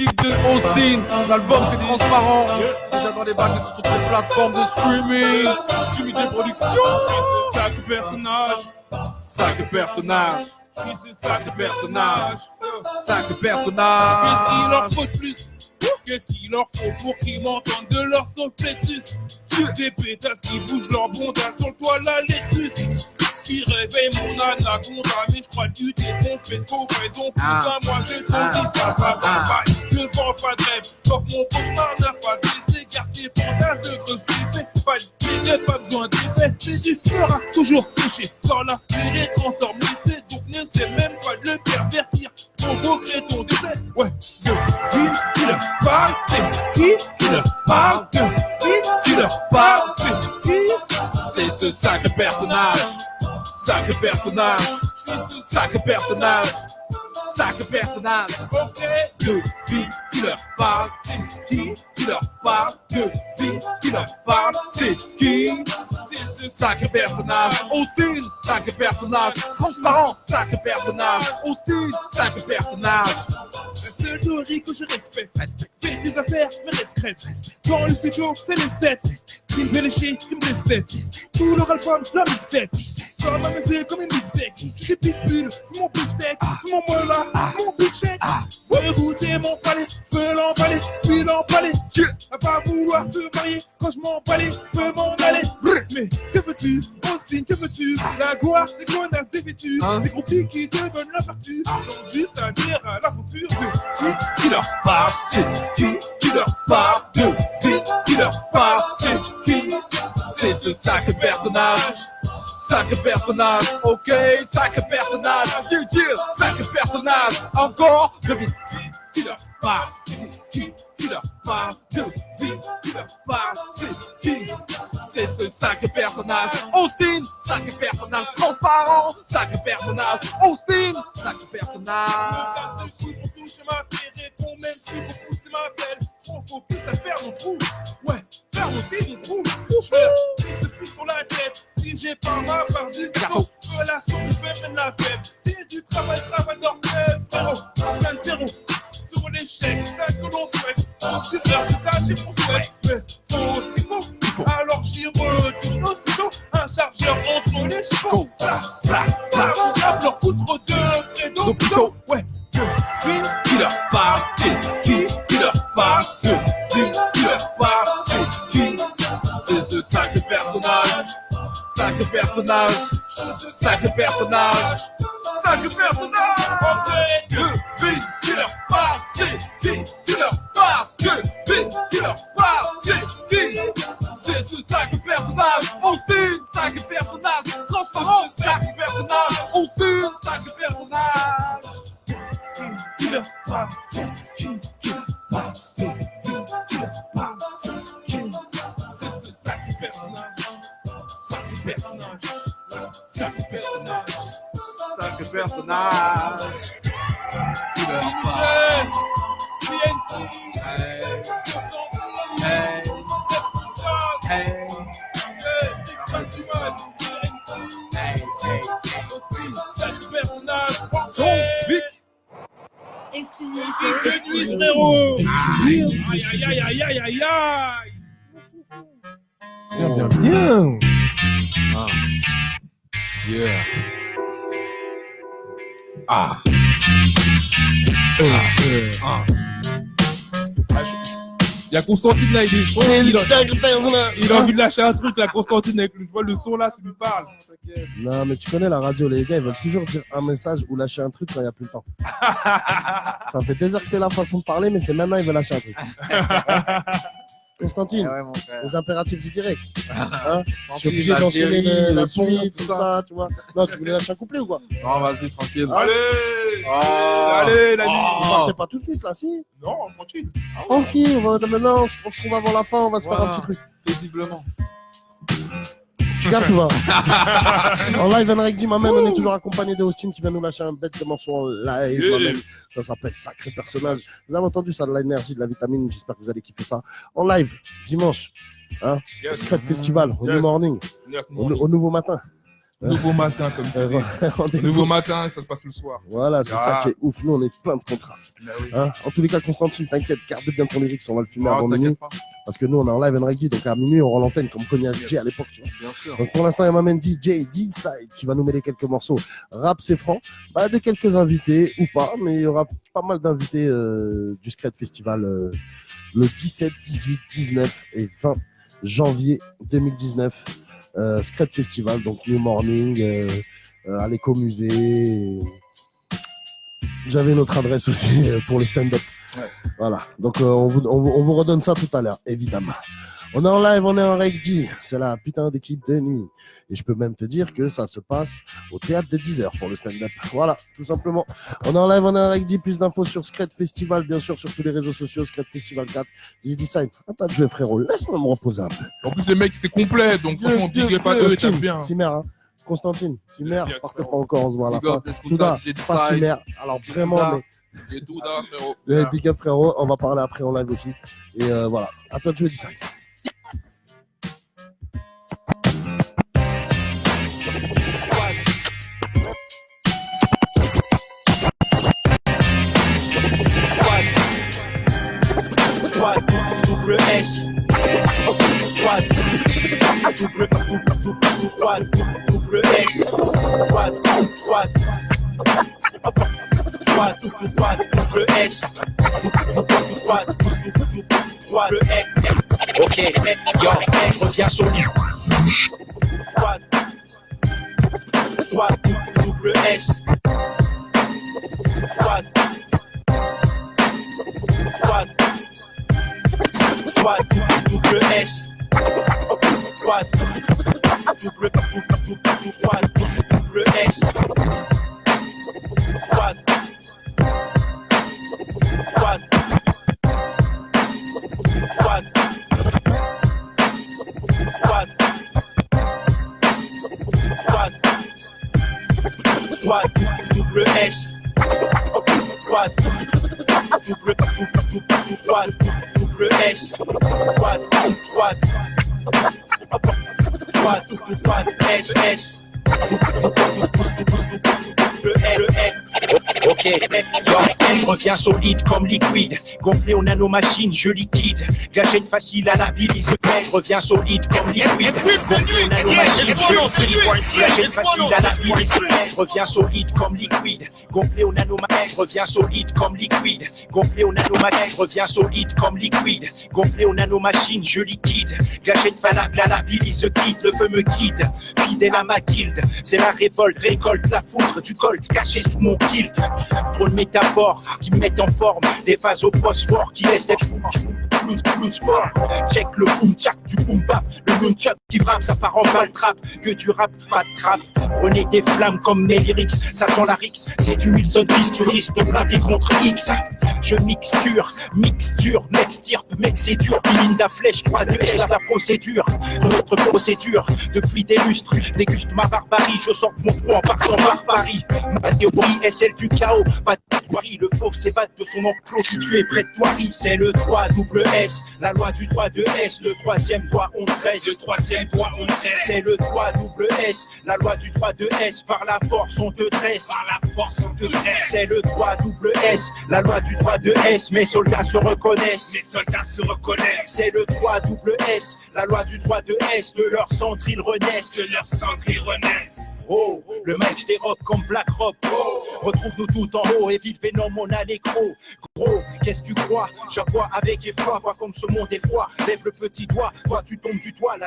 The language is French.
kick de Austin. L'album c'est transparent. Déjà dans les bacs et sur toutes les plateformes de streaming. Jimmy des productions. Sacré personnage. Sacré personnage. Sacré personnage. Sacré personnage. Qu'est-ce qu'il leur faut de plus? Qu'est-ce qu'il leur faut pour qu'ils m'entendent de leur solfletus? Des pétasses qui bougent leur bondage sur le toit la laitue. Qui réveille mon anaconda, mais je crois que tu t'es trompé de copain, donc putain, moi je te dis pas, je ne vends pas de rêve, sauf mon cauchemar n'a pas cessé, car tes fantasmes de grosses effets, pas de délai, pas besoin d'effet, c'est du fera toujours touché, quand la vérité transforme l'essai, donc n'essaie même pas de le pervertir, provoquer ton décès, ouais, qui leur parle, c'est qui leur parle, qui leur parle, c'est qui, c'est ce sacré personnage. Sacré personnage, sacré personnage, sacré personnage. De vie qui leur parle, c'est qui leur parle, de vie qui leur parle, c'est qui? C'est ce sacré personnage. Austin, sacré personnage. Transparent, sacré personnage. Austin, sacré personnage. C'est le riz que je respecte. Fais tes affaires, mais reste crête. Dans le studio, c'est les stats. Qui me fait lécher, qui me déstète. Tout leur album, leur mixtape. Comme un musée, comme une mixtape. J'ai pitbull, mon beefsteak, mon mola, mon big shake. Veux goûter mon palais, veux l'emballer, puis l'emballer. Dieu, à pas vouloir se marier, quand je m'emballais, veux m'en aller. Mais que veux-tu, Austin, que veux-tu? La gloire, des connasses dévêtues, des groupies qui te donnent la vertu. Donc juste à dire à la fouture de qui leur parle, c'est qui leur parle, de vie qui leur parle, c'est qui? C'est ce sacré personnage. Sacré personnage, ok, sacré personnage, sacré personnage, encore, de vie qui leur parle, qui leur parle, de vie qui leur parle, c'est qui? C'est ce sacré personnage, Austin, sacré personnage, transparent, sacré personnage, Austin, sacré personnage. Répond même si beaucoup se m'appellent. On focus à faire mon trou. Ouais, faire monter mon trou. Je se plus sur la tête. Si j'ai pas ma part du gâteau, relation, je vais même la fête. C'est du travail d'orfèvre. Frérot, plein de zéro. Sur l'échec, ça que l'on souhaite. On tire vers le tâche et on souhaite. Mais faut ce qu'il faut. Alors j'y retourne aussitôt. Un chargeur entre les chevaux. On tape leur poutre de Fredo plutôt. Ouais. Qui leur parle, c'est qui leur parle, c'est qui leur parle, c'est qui? C'est ce sacré personnage, sacré personnage, sacré personnage, sacré personnage. Qui leur parle, c'est qui leur parle, qui leur parle, c'est qui? C'est ce sacré personnage, Austin, sacré personnage, transparent, sacré personnage, Austin, sacré personnage. Qui leur parle, c'est qui leur parle, c'est qui leur parle, c'est qui? C'est ce sacré personnage, sacré personnage, sacré personnage, sacré personnage. Qui leur parle, hey, hey, hey, Exclusivité. Frérot. Aïe, aïe, aïe, aïe, aïe, aïe, aïe. Bien. Ah. Yeah. Ah. Il y a Constantine là, il est chaud. Il a envie de lâcher un truc là, Constantine, avec je vois le son là, ça lui parle. Non, mais tu connais la radio, les gars, ils veulent toujours dire un message ou lâcher un truc quand il n'y a plus le temps. Ça fait déserter la façon de parler, mais c'est maintenant ils veulent lâcher un truc. Constantine, les impératifs du direct. Hein, je suis obligé d'enchaîner la suite, tout ça, tu vois. Non, tu voulais lâcher un couplet ou quoi? Non, vas-y, tranquille. Allez, oh. Allez, la nuit. Vous partez pas tout de suite là, si? Non, tranquille. Tranquille, maintenant, on se trouve avant la fin, on va se faire un petit truc. Paisiblement. Tu captes ou pas? En live, Enric dit, ma-même, on est toujours accompagné d'Austin qui vient nous lâcher un bête de morceau en live. Yeah. Ça s'appelle Sacré Personnage. Vous avez entendu ça, de l'énergie, de la vitamine. J'espère que vous allez kiffer ça. En live, dimanche, hein, au Secret Festival, au New Morning, au nouveau matin. Nouveau matin, comme tu dis. rendez-vous. Nouveau matin, ça se passe le soir. Voilà, c'est ça qui est ouf. Nous, on est plein de contrastes. Bah oui. Hein, en tous les cas, Constantine, t'inquiète, garde bien ton lyrics, on va le filmer Ah, avant minuit. t'inquiète pas. Parce que nous, on est en live and ready, donc à minuit, on rend l'antenne comme Cognac J à l'époque. Tu vois. Bien sûr. Donc pour l'instant, il y a ma main DJ D-Side qui va nous mêler quelques morceaux. Rap, c'est franc. Bah, de quelques invités ou pas, mais il y aura pas mal d'invités du Scred Festival le 17, 18, 19 et 20 janvier 2019. Scred Festival, donc New Morning, à l'écomusée. J'avais notre adresse aussi pour les stand-up. Ouais. Voilà, donc on vous redonne ça tout à l'heure, évidemment. On est en live, on est en Reg-G. C'est la putain d'équipe de nuit. Et je peux même te dire que ça se passe au théâtre de 10h pour le stand-up. Voilà, tout simplement. On est en live, on est en Reg-G. Plus d'infos sur Scred Festival, bien sûr, sur tous les réseaux sociaux. Scred Festival 4. J'ai dit ça. Attends, je vais frérot, laisse-moi me reposer un peu. En plus, les mecs, c'est complet, donc franchement, big up à eux, t'aimes bien. Cimer, hein. Constantine, Cimer, Yes, partez frérot. pas encore, on se voit à la Big fin. up, Desmond Touda, j'ai pas Decide. Cimer. Alors vraiment, Touda. mais J'ai Touda, frérot. le big up frérot, on va parler après en live aussi. Et voilà, à toi de jouer, Decide. Double S, quad, double S, double S, ok, yo, je reviens sur lui. Quad, double S, quad, double S, quad, double S, quad, double S, quad, double S, quad, S, S, ok, yo, je reviens solide comme liquide, gonflé aux nanomachines, je liquide, gâchette facile à la bilise, je reviens solide comme liquide, gonflé aux nanomachines, je liquide, gâchette facile à la bilise, je reviens solide comme liquide, gonflé aux nanomachines, je reviens solide comme liquide, gonflé aux nanomachines, je reviens solide comme liquide, gonflé aux nanomachines, je liquide, gâchette valable à la bilise, guide, le feu me guide, fidèle à ma guilde, c'est la révolte, récolte la foudre du colt caché sous mon kilt. Trop de métaphores qui me mettent en forme, des phases au phosphore qui laissent d'être fou, plus sport. Check le boom tchak du boom bap, le nunchak qui frappe, ça part en balle trap, que du rap, pas de trap. Prenez des flammes comme mes lyrics, ça sent la rix, c'est du Wilson Fils, tu risques de blaguer contre X. Je mixture, mec stirpe, mec c'est dur, Linda Flèche, 3 de S, la procédure, notre procédure, depuis des lustres, je déguste ma barbarie, je sors mon front en partant par Paris, ma théorie est celle du chaos, pas de Paris, le fauve s'évade de son enclos, si tu es près de toi, c'est le 3 double S, la loi du 3 de S, le troisième doigt on dresse, le troisième doigt on dresse, c'est le 3 double S, la loi du 3 de S, par la force on te dresse, par la force on te dresse, c'est le 3 double S, la loi du 3 de S, mes soldats se reconnaissent, c'est le 3 double S, la loi du 3 de S, de leur centre ils renaissent, Oh, le mec je dérobe comme Black Rock. Retrouve-nous tout en haut et vive Venom, mon anécro. Gros, qu'est-ce que tu crois? J'aboie avec effroi, vois comme ce monde est froid. Lève le petit doigt, toi tu tombes du toit.